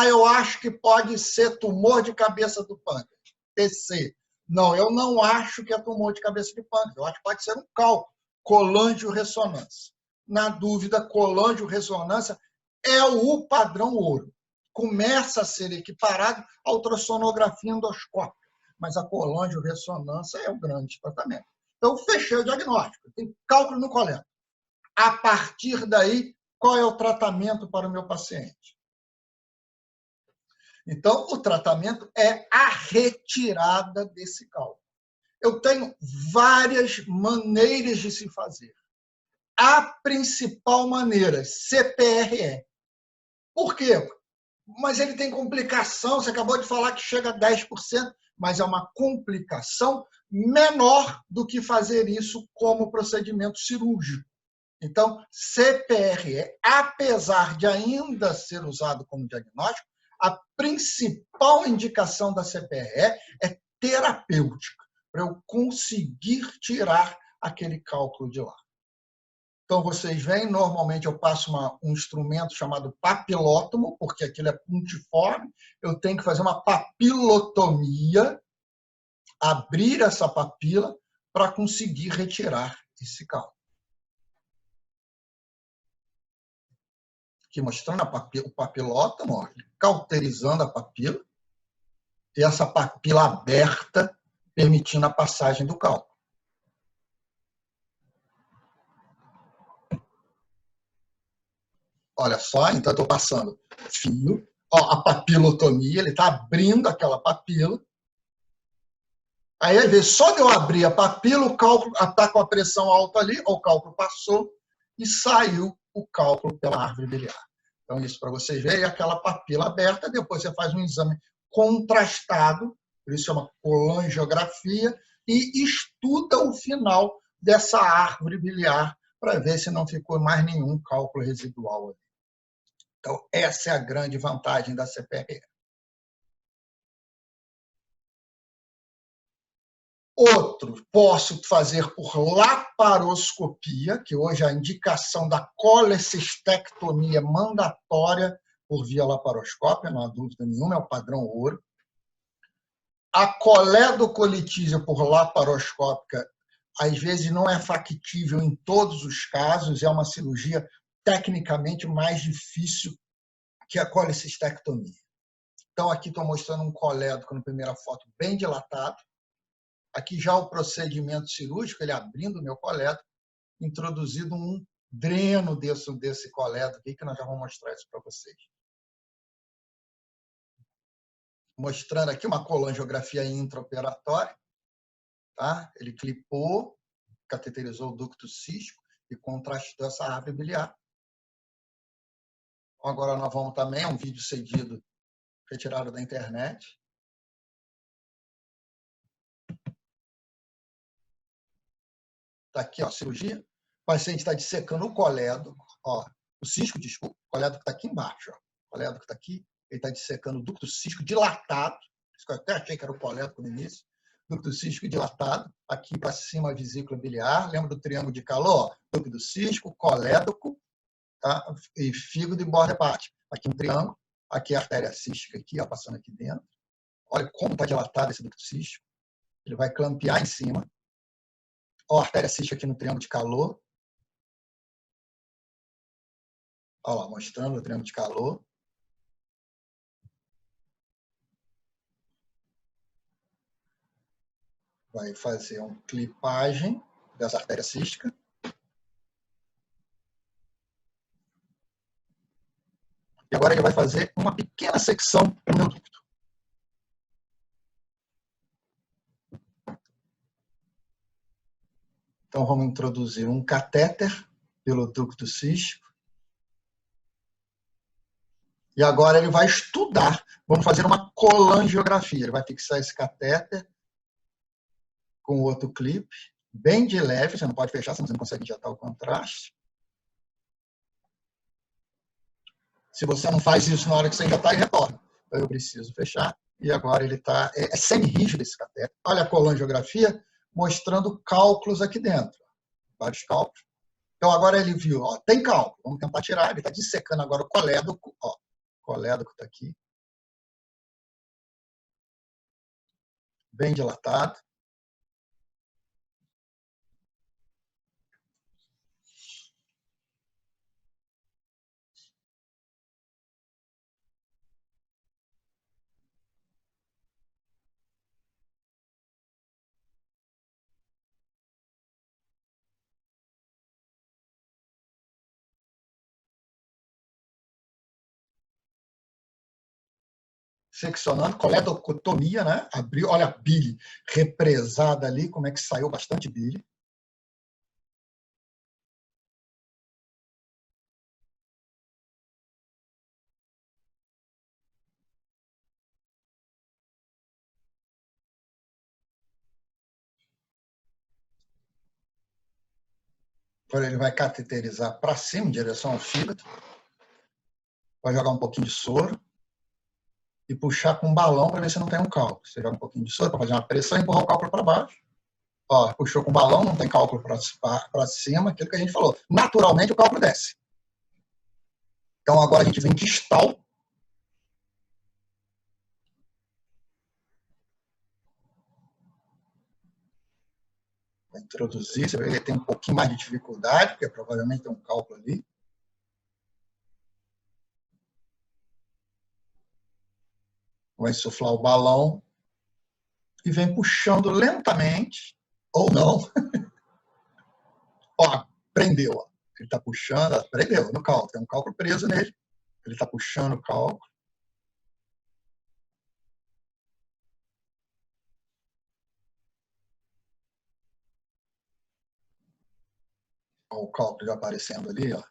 Eu acho que pode ser tumor de cabeça do pâncreas. TC. Não, eu não acho que é tumor de cabeça de pâncreas. Eu acho que pode ser um cálculo. Colangio-ressonância. Na dúvida, colangio-ressonância é o padrão ouro. Começa a ser equiparado à ultrassonografia endoscópica, mas a colangio-ressonância é o grande tratamento. Então, fechei o diagnóstico. Tem cálculo no coleto. A partir daí, qual é o tratamento para o meu paciente? Então, o tratamento é a retirada desse cálculo. Eu tenho várias maneiras de se fazer. A principal maneira, CPRE. Por quê? Mas ele tem complicação, você acabou de falar que chega a 10%, mas é uma complicação menor do que fazer isso como procedimento cirúrgico. Então, CPRE, apesar de ainda ser usado como diagnóstico, a principal indicação da CPRE é terapêutica, para eu conseguir tirar aquele cálculo de lá. Então, vocês veem, normalmente eu passo um instrumento chamado papilótomo, porque aquilo é puntiforme, eu tenho que fazer uma papilotomia, abrir essa papila para conseguir retirar esse cálculo. Aqui mostrando o papilótomo, cauterizando a papila, e essa papila aberta, permitindo a passagem do cálculo. Olha só, então eu estou passando fio, a papilotomia, ele está abrindo aquela papila. Aí, às vezes, só de eu abrir a papila, o cálculo está com a pressão alta ali, o cálculo passou e saiu o cálculo pela árvore biliar. Então, isso para vocês verem, aquela papila aberta, depois você faz um exame contrastado, por isso chama colangiografia, e estuda o final dessa árvore biliar para ver se não ficou mais nenhum cálculo residual ali. Então, essa é a grande vantagem da CPRE. Outro, posso fazer por laparoscopia, que hoje a indicação da colecistectomia mandatória por via laparoscópia, não há dúvida nenhuma, é o padrão ouro. A coledocolitísia por laparoscópica, às vezes, não é factível em todos os casos, é uma cirurgia tecnicamente mais difícil que a colecistectomia. Então, aqui estou mostrando um colédoco na primeira foto bem dilatado. Aqui já o procedimento cirúrgico, ele abrindo o meu colédoco, introduzido um dreno desse colédoco aqui, que nós já vamos mostrar isso para vocês. Mostrando aqui uma colangiografia intraoperatória. Tá? Ele clipou, cateterizou o ducto cístico e contrastou essa árvore biliar. Então, agora nós vamos também, é um vídeo cedido, retirado da internet. Está aqui, ó, cirurgia. O paciente está dissecando o colédoco, ó, o cisco, desculpa, o colédoco está aqui embaixo, ó. O colédoco está aqui, ele está dissecando o ducto cisco dilatado, isso que eu até achei que era o colédoco no início, ducto cisco dilatado, aqui para cima a vesícula biliar, lembra do triângulo de calor? Ducto cisco, colédoco, tá? E fígado e borda hepática. Aqui um triângulo, aqui a artéria cística, aqui, ó, passando aqui dentro. Olha como está dilatado esse ducto cístico. Ele vai clampear em cima. Ó, a artéria cística aqui no triângulo de calor. Olha lá, mostrando o triângulo de calor. Vai fazer uma clipagem dessa artéria cística. E agora ele vai fazer uma pequena secção no meu ducto. Então, vamos introduzir um catéter pelo ducto cístico. E agora ele vai estudar. Vamos fazer uma colangiografia. Ele vai fixar esse catéter com outro clipe, bem de leve. Você não pode fechar, senão você não consegue injetar o contraste. Se você não faz isso na hora que você injetar, ele retorna. Então, eu preciso fechar. E agora ele está... É semi-rígido esse catéter. Olha a colangiografia mostrando cálculos aqui dentro. Vários cálculos. Então, agora ele viu, ó, tem cálculo. Vamos tentar tirar. Ele está dissecando agora o colédoco. Ó, o colédoco está aqui. Bem dilatado. Seccionando, coledocotomia, né? Abriu, olha a bile represada ali, como é que saiu bastante bile. Agora ele vai cateterizar para cima, em direção ao fígado. Vai jogar um pouquinho de soro e puxar com um balão para ver se não tem um cálculo. Você joga um pouquinho de soro para fazer uma pressão e empurrar o cálculo para baixo. Ó, puxou com o balão, não tem cálculo para cima, aquilo que a gente falou. Naturalmente o cálculo desce. Então agora a gente vem distal. Vai introduzir, você vê que ele tem um pouquinho mais de dificuldade, porque provavelmente tem um cálculo ali. Vai insuflar o balão e vem puxando lentamente, ou não. Ó, prendeu. Ó. Ele está puxando, prendeu no cálculo, tem um cálculo preso nele. Ele está puxando o cálculo. Ó, o cálculo já aparecendo ali. Ó.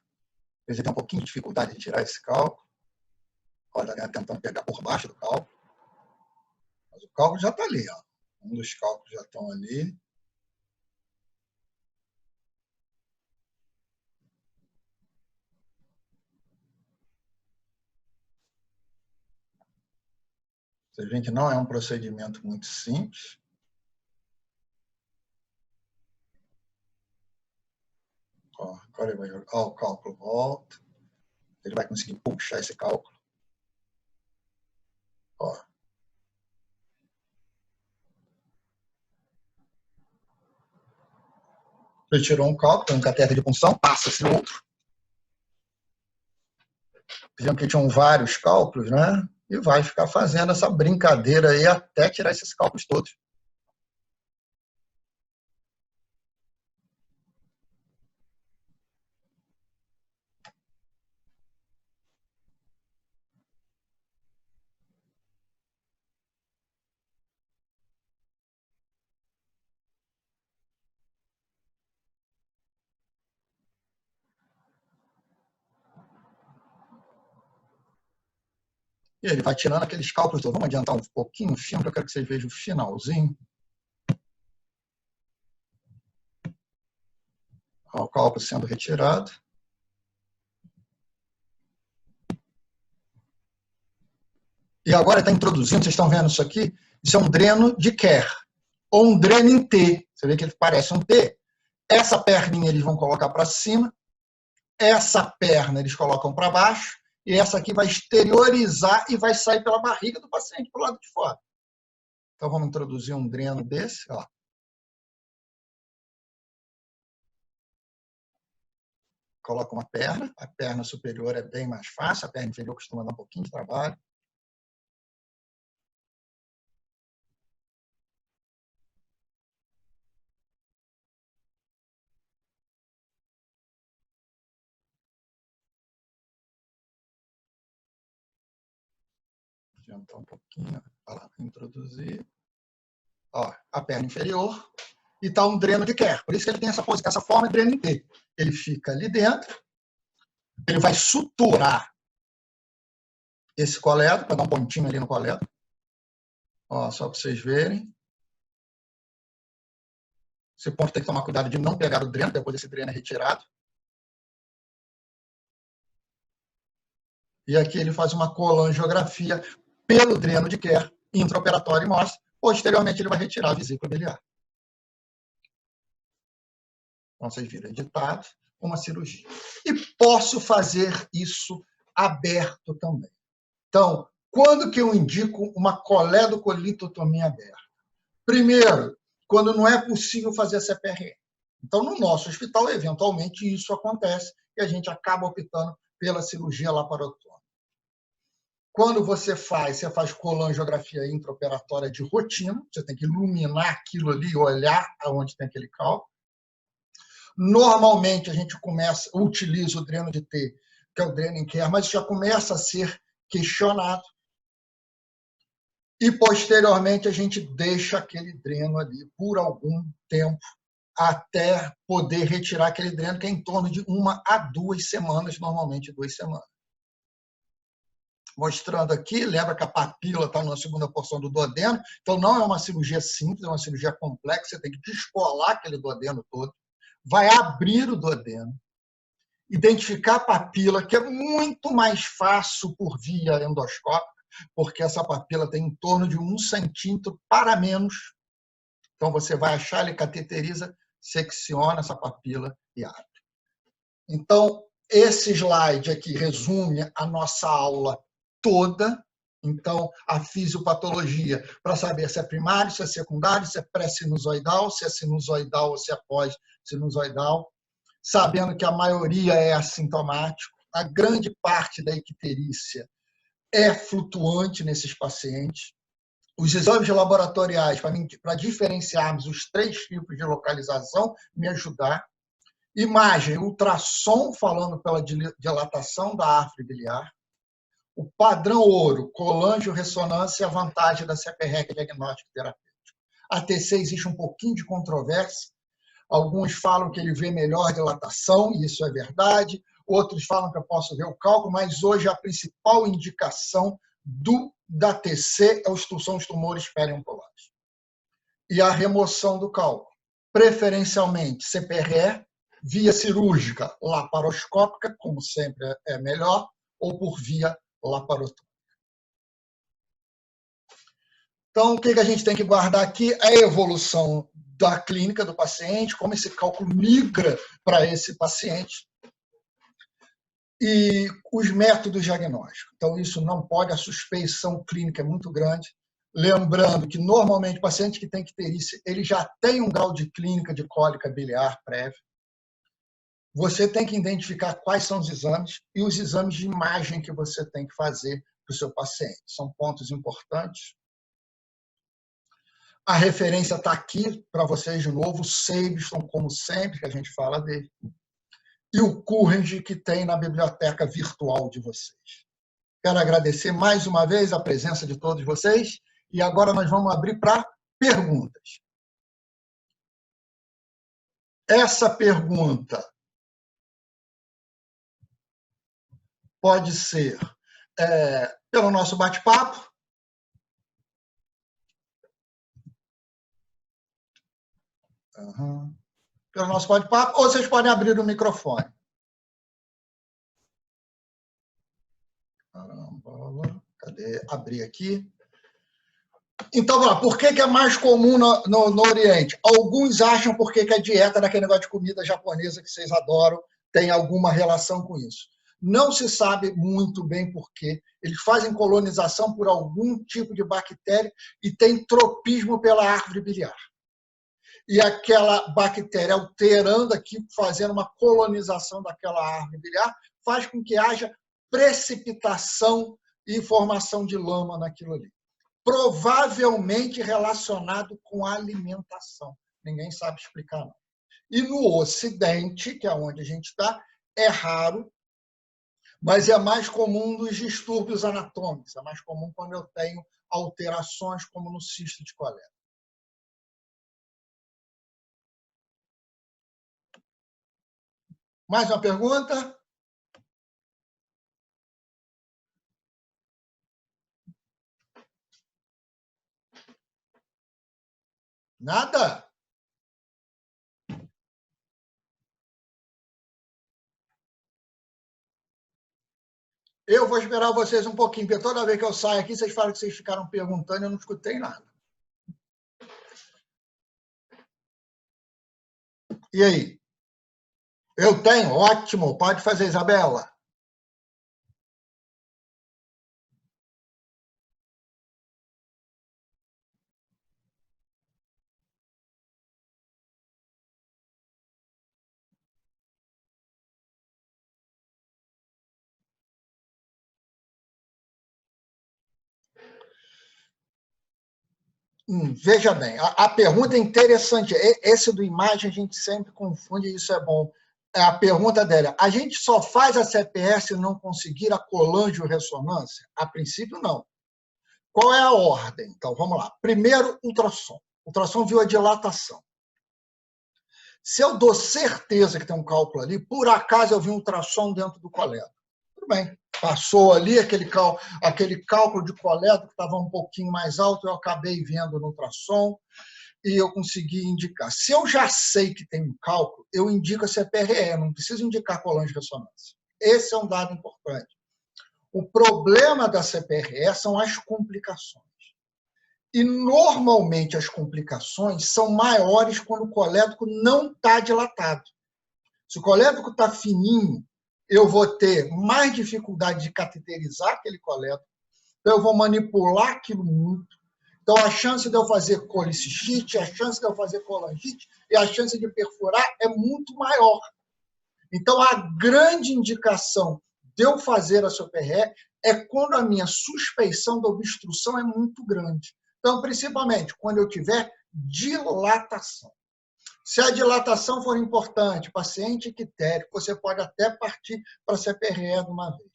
Ele tem um pouquinho de dificuldade de tirar esse cálculo. Olha, está tentando pegar por baixo do cálculo. Mas o cálculo já está ali. Ó. Um dos cálculos já estão ali. Vocês veem que não é um procedimento muito simples. Ó, agora ele vai jogar. Ó, o cálculo volta. Ele vai conseguir puxar esse cálculo. Ó. Ele tirou um cálculo, tem um cateter de punção, passa-se outro. Vejam que tinham vários cálculos, né? E vai ficar fazendo essa brincadeira aí até tirar esses cálculos todos. E ele vai tirando aqueles cálculos todos. Vamos adiantar um pouquinho o filme, que eu quero que vocês vejam o finalzinho. O cálculo sendo retirado. E agora está introduzindo, vocês estão vendo isso aqui? Isso é um dreno de Kerr, ou um dreno em T. Você vê que ele parece um T. Essa perninha eles vão colocar para cima, essa perna eles colocam para baixo, e essa aqui vai exteriorizar e vai sair pela barriga do paciente para o lado de fora. Então vamos introduzir um dreno desse. Ó. Coloca uma perna, a perna superior é bem mais fácil, a perna inferior costuma dar um pouquinho de trabalho. Adiantar um pouquinho, para introduzir. Ó, a perna inferior e está um dreno de Kerr. Por isso que ele tem essa forma de dreno em T. Ele fica ali dentro, ele vai suturar esse coledo, para dar um pontinho ali no coledo. Ó, só para vocês verem. Esse ponto tem que tomar cuidado de não pegar o dreno, depois esse dreno é retirado. E aqui ele faz uma colangiografia pelo dreno de Kerr, intraoperatório e mostra. Posteriormente ele vai retirar a vesícula biliar. Então vocês viram editado, uma cirurgia. E posso fazer isso aberto também. Então, quando que eu indico uma coledocolitotomia aberta? Primeiro, quando não é possível fazer a CPRE. Então, no nosso hospital, eventualmente, isso acontece e a gente acaba optando pela cirurgia laparotômica. Quando você faz colangiografia intraoperatória de rotina, você tem que iluminar aquilo ali, olhar aonde tem aquele cálculo. Normalmente, a gente utiliza o dreno de T, que é o dreno em Kerr, mas já começa a ser questionado. E, posteriormente, a gente deixa aquele dreno ali por algum tempo, até poder retirar aquele dreno, que é em torno de 1 a 2 semanas, normalmente 2 semanas. Mostrando aqui, lembra que a papila está na segunda porção do duodeno, então não é uma cirurgia simples, é uma cirurgia complexa, você tem que descolar aquele duodeno todo, vai abrir o duodeno, identificar a papila, que é muito mais fácil por via endoscópica, porque essa papila tem em torno de 1 centímetro para menos. Então, você vai achar, ele cateteriza, secciona essa papila e abre. Então, esse slide aqui resume a nossa aula toda. Então, a fisiopatologia, para saber se é primário, se é secundário, se é pré-sinusoidal, se é sinusoidal ou se é pós-sinusoidal, sabendo que a maioria é assintomático, a grande parte da icterícia é flutuante nesses pacientes. Os exames laboratoriais, para diferenciarmos os 3 tipos de localização, me ajudar. Imagem, ultrassom, falando pela dilatação da árvore biliar. O padrão ouro, colangio-ressonância e a vantagem da CPREC diagnóstico terapêutico. A TC existe um pouquinho de controvérsia. Alguns falam que ele vê melhor dilatação, e isso é verdade. Outros falam que eu posso ver o cálculo, mas hoje a principal indicação da TC é a são os tumores periampulares. E a remoção do cálculo, preferencialmente CPRE, via cirúrgica laparoscópica, como sempre é melhor, ou por via laparotômica. Então, o que a gente tem que guardar aqui é a evolução da clínica do paciente, como esse cálculo migra para esse paciente, e os métodos diagnósticos. Então, isso não pode, a suspeição clínica é muito grande. Lembrando que, normalmente, o paciente que tem icterícia, ele já tem um grau de clínica de cólica biliar prévio. Você tem que identificar quais são os exames e os exames de imagem que você tem que fazer para o seu paciente. São pontos importantes. A referência está aqui para vocês de novo, o Sabiston, como sempre, que a gente fala dele. E o Current, que tem na biblioteca virtual de vocês. Quero agradecer mais uma vez a presença de todos vocês e agora nós vamos abrir para perguntas. Essa pergunta pode ser pelo nosso bate-papo. Pelo nosso bate-papo, ou vocês podem abrir o microfone. Caramba, cadê? Abrir aqui. Então, vamos lá. Por que é mais comum no Oriente? Alguns acham porque a dieta daquele negócio de comida japonesa que vocês adoram tem alguma relação com isso. Não se sabe muito bem por quê. Eles fazem colonização por algum tipo de bactéria e tem tropismo pela árvore biliar. E aquela bactéria alterando aqui, fazendo uma colonização daquela árvore biliar, faz com que haja precipitação e formação de lama naquilo ali. Provavelmente relacionado com a alimentação. Ninguém sabe explicar, não. E no Ocidente, que é onde a gente está, é raro, mas é mais comum nos distúrbios anatômicos. É mais comum quando eu tenho alterações, como no cisto de coleta. Mais uma pergunta? Nada? Eu vou esperar vocês um pouquinho, porque toda vez que eu saio aqui, vocês falam que vocês ficaram perguntando e eu não escutei nada. E aí? Eu tenho? Ótimo. Pode fazer, Isabela. Veja bem, a pergunta é interessante. Esse do imagem a gente sempre confunde, e isso é bom. A pergunta dela, a gente só faz a CPS se não conseguir a colangio-ressonância? A princípio, não. Qual é a ordem? Então, vamos lá. Primeiro, ultrassom. Ultrassom viu a dilatação. Se eu dou certeza que tem um cálculo ali, por acaso eu vi um ultrassom dentro do coleto. Tudo bem. Passou ali aquele cálculo de coleto que estava um pouquinho mais alto, eu acabei vendo no ultrassom e eu consegui indicar. Se eu já sei que tem um cálculo, eu indico a CPRE, não preciso indicar colangio-ressonância. Esse é um dado importante. O problema da CPRE são as complicações. E, normalmente, as complicações são maiores quando o colédoco não está dilatado. Se o colédoco está fininho, eu vou ter mais dificuldade de cateterizar aquele colédoco, então eu vou manipular aquilo muito. Então, a chance de eu fazer colicistite, a chance de eu fazer colangite e a chance de perfurar é muito maior. Então, a grande indicação de eu fazer a CPRE é quando a minha suspeição da obstrução é muito grande. Então, principalmente, quando eu tiver dilatação. Se a dilatação for importante, paciente ictérico, você pode até partir para a CPRE de uma vez.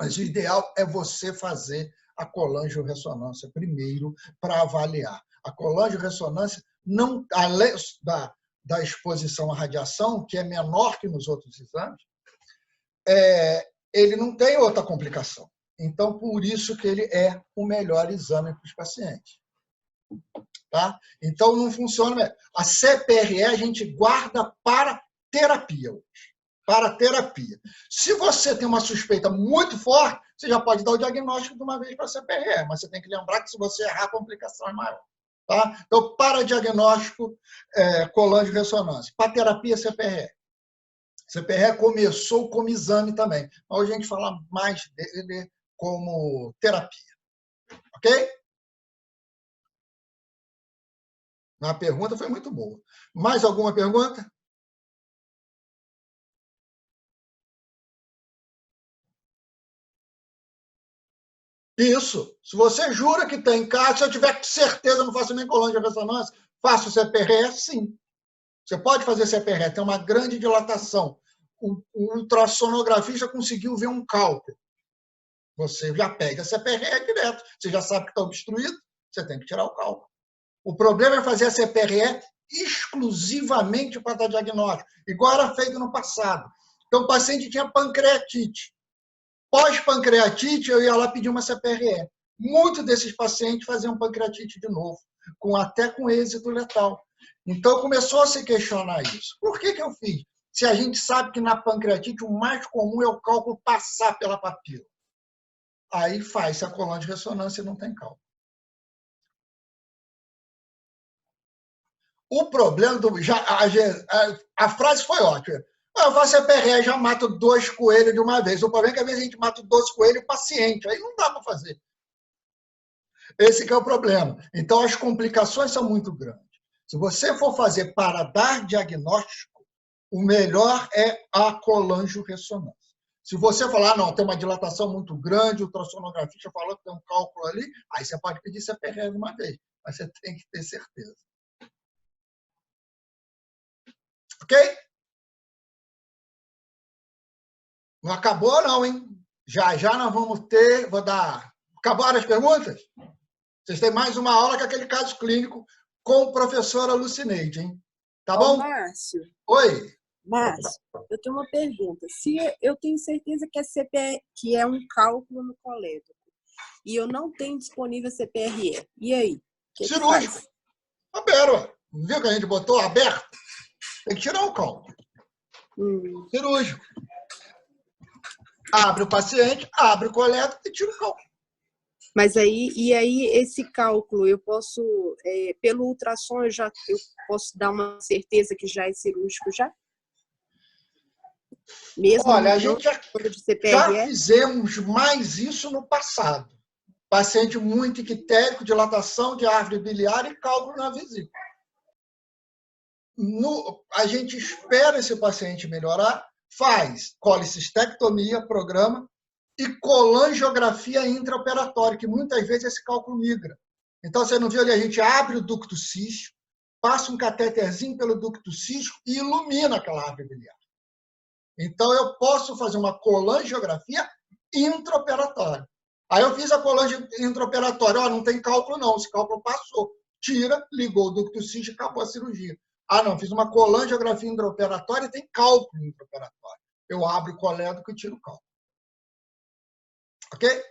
Mas o ideal é você fazer a colangio-ressonância primeiro para avaliar. A colangio-ressonância, não, além da exposição à radiação, que é menor que nos outros exames, ele não tem outra complicação. Então, por isso que ele é o melhor exame para os pacientes. Tá? Então, não funciona. A CPRE a gente guarda para terapia hoje. Para terapia. Se você tem uma suspeita muito forte, você já pode dar o diagnóstico de uma vez para a CPRE, mas você tem que lembrar que se você errar, a complicação é maior. Tá? Então, para diagnóstico, colangio-ressonância. Para terapia, CPRE. CPRE começou como exame também, mas hoje a gente fala mais dele como terapia. Ok? A pergunta foi muito boa. Mais alguma pergunta? Isso. Se você jura que tem caso, se eu tiver certeza, não faço nem colangio-ressonância, faço CPRE, sim. Você pode fazer CPRE, tem uma grande dilatação. O ultrassonografista conseguiu ver um cálculo. Você já pega a CPRE direto. Você já sabe que está obstruído, você tem que tirar o cálculo. O problema é fazer a CPRE exclusivamente para dar diagnóstico, igual era feito no passado. Então, o paciente tinha pancreatite. Pós-pancreatite, eu ia lá pedir uma CPRE. Muitos desses pacientes faziam pancreatite de novo, até com êxito letal. Então, começou a se questionar isso. Por que eu fiz? Se a gente sabe que na pancreatite o mais comum é o cálculo passar pela papila. Aí faz-se a coluna de ressonância e não tem cálculo. O problema a frase foi ótima. Eu faço CPRE, já mato 2 coelhos de uma vez. O problema é que às vezes a gente mata 2 coelhos paciente. Aí não dá para fazer. Esse que é o problema. Então, as complicações são muito grandes. Se você for fazer para dar diagnóstico, o melhor é a colangio-ressonância. Se você falar, não, tem uma dilatação muito grande, o ultrassonografista falou que tem um cálculo ali, aí você pode pedir CPRE de uma vez, mas você tem que ter certeza. Ok? Não acabou, não, hein? Já nós vamos ter, vou dar... Acabaram as perguntas? Vocês têm mais uma aula com aquele caso clínico com a professora Lucineide, hein? Tá bom? Márcio. Oi. Márcio, eu tenho uma pergunta. Se eu tenho certeza que que é um cálculo no colédoco e eu não tenho disponível CPRE, e aí? Cirúrgico. Aberto. Viu que a gente botou aberto? Tem que tirar o cálculo. Cirúrgico. Abre o paciente, abre o colédoco e tira o cálculo. Mas aí, esse cálculo, eu posso, pelo ultrassom, eu posso dar uma certeza que já é cirúrgico já? Mesmo olha, a gente já CPRE? fizemos mais isso no passado. Paciente muito ictérico, dilatação de árvore biliar e cálculo na vesícula. A gente espera esse paciente melhorar, faz colicistectomia, programa, e colangiografia intraoperatória, que muitas vezes esse cálculo migra. Então, você não viu ali, a gente abre o ducto cístico, passa um cateterzinho pelo ducto cístico e ilumina aquela árvore biliar. Então, eu posso fazer uma colangiografia intraoperatória. Aí eu fiz a colange intraoperatória, não tem cálculo não, esse cálculo passou. Tira, ligou o ducto cístico e acabou a cirurgia. Não, fiz uma colangiografia intraoperatória e tem cálculo intraoperatório. Eu abro o colédoco e tiro o cálculo. Ok?